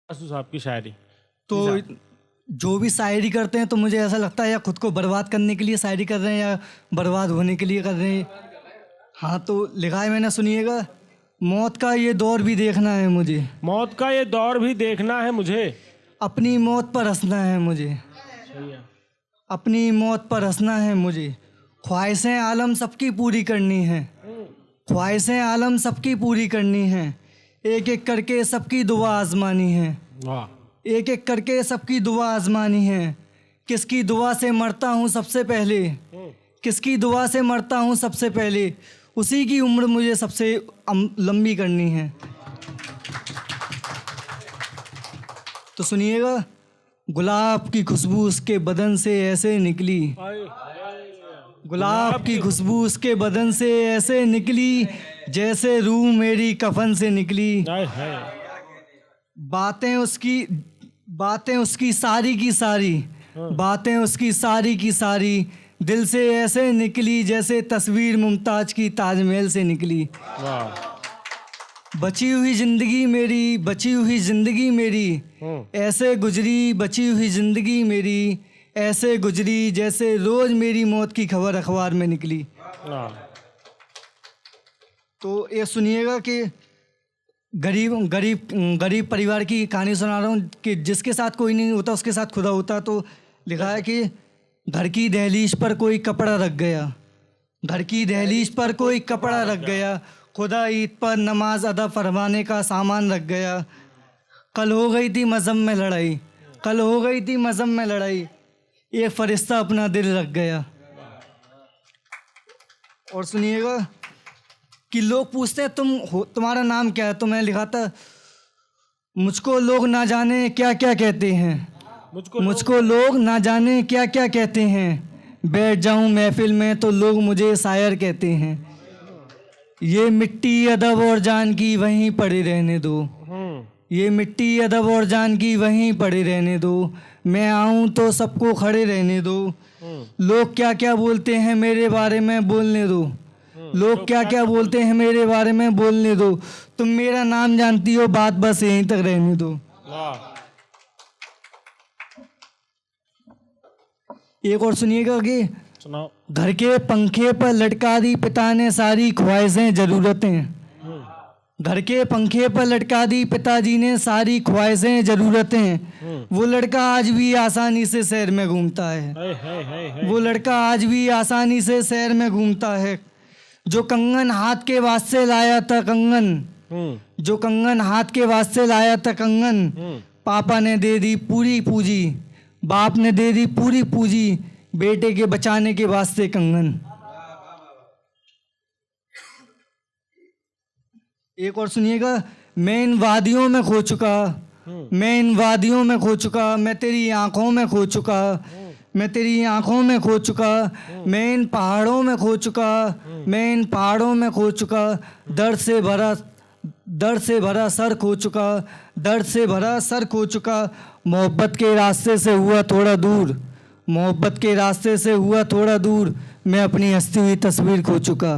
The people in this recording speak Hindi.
असू साहब की शायरी। तो जो भी शायरी करते हैं तो मुझे ऐसा लगता है या खुद को बर्बाद करने के लिए शायरी कर रहे हैं या बर्बाद होने के लिए कर रहे हैं। हाँ, तो लिखा है मैंने, सुनिएगा। मौत का ये दौर भी देखना है मुझे, मौत का ये दौर भी देखना है मुझे, अपनी मौत पर हंसना है मुझे, सही है। अपनी मौत पर हंसना है मुझे। ख्वाहिशें आलम सबकी पूरी करनी है, ख्वाहिशें आलम सबकी पूरी करनी है। एक एक करके सबकी दुआ आजमानी है, वाह, एक एक करके सबकी दुआ आजमानी है। किसकी दुआ से मरता हूँ सबसे पहले, किसकी दुआ से मरता हूँ सबसे पहले, उसी की उम्र मुझे सबसे लंबी करनी है। तो सुनिएगा। गुलाब की खुशबू उसके बदन से ऐसे निकली, गुलाब की खुशबू उसके बदन से ऐसे निकली, जैसे रूह मेरी कफन से निकली। बातें उसकी सारी की सारी, बातें उसकी सारी की सारी, दिल से ऐसे निकली जैसे तस्वीर मुमताज की ताजमहल से निकली। बची हुई जिंदगी मेरी, बची हुई जिंदगी मेरी ऐसे गुजरी, बची हुई जिंदगी मेरी ऐसे गुजरी, जैसे रोज मेरी मौत की खबर अखबार में निकली। तो ये सुनिएगा कि गरीब परिवार की कहानी सुना रहा हूँ कि जिसके साथ कोई नहीं होता उसके साथ खुदा होता। तो लिखा है कि घर की दहलीज पर कोई कपड़ा रख गया, घर की दहलीज पर कोई कपड़ा रख गया, खुदा ईद पर नमाज अदा फरमाने का सामान रख गया। कल हो गई थी मज़हब में लड़ाई, कल हो गई थी मज़हब में लड़ाई, एक फरिश्ता अपना दिल रख गया। और सुनिएगा कि लोग पूछते हैं तुम्हारा नाम क्या है, तो मैं लिखा था मुझको लोग ना जाने क्या क्या कहते हैं, मुझको लोग ना जाने क्या क्या कहते हैं, बैठ जाऊं महफिल में तो लोग मुझे शायर कहते हैं। ये मिट्टी अदब और जान की वहीं पड़े रहने दो, ये मिट्टी अदब और जान की वहीं पड़े रहने दो, मैं आऊं तो सबको खड़े रहने दो। लोग क्या क्या बोलते हैं मेरे बारे में बोलने दो, लोग क्या क्या बोलते हैं मेरे बारे में बोलने दो, तुम मेरा नाम जानती हो बात बस यहीं तक रहने दो। एक और सुनिएगा कि सुनाओ। घर के पंखे पर लटका दी पिता ने सारी ख्वाहिशें ज़रूरतें, घर के पंखे पर लटका दी पिताजी ने सारी ख्वाहिशें ज़रूरतें। वो लड़का आज भी आसानी से शहर में घूमता है, वो लड़का आज भी आसानी से शहर में घूमता है। जो कंगन हाथ के वास्ते लाया था कंगन, जो कंगन हाथ के वास्ते लाया था कंगन, पापा ने दे दी पूरी पूंजी, बाप ने दे दी पूरी पूंजी, बेटे के बचाने के वास्ते कंगन। एक और सुनिएगा। मैं इन वादियों में खो चुका, मैं इन वादियों में खो चुका, मैं तेरी आंखों में खो चुका, मैं तेरी आंखों में खो चुका, मैं इन पहाड़ों में खो चुका, मैं इन पहाड़ों में खो चुका, दर्द से भरा सर खो चुका, दर्द से भरा सर खो चुका। मोहब्बत के रास्ते से हुआ थोड़ा दूर, मोहब्बत के रास्ते से हुआ थोड़ा दूर, मैं अपनी हंसती हुई तस्वीर खो चुका।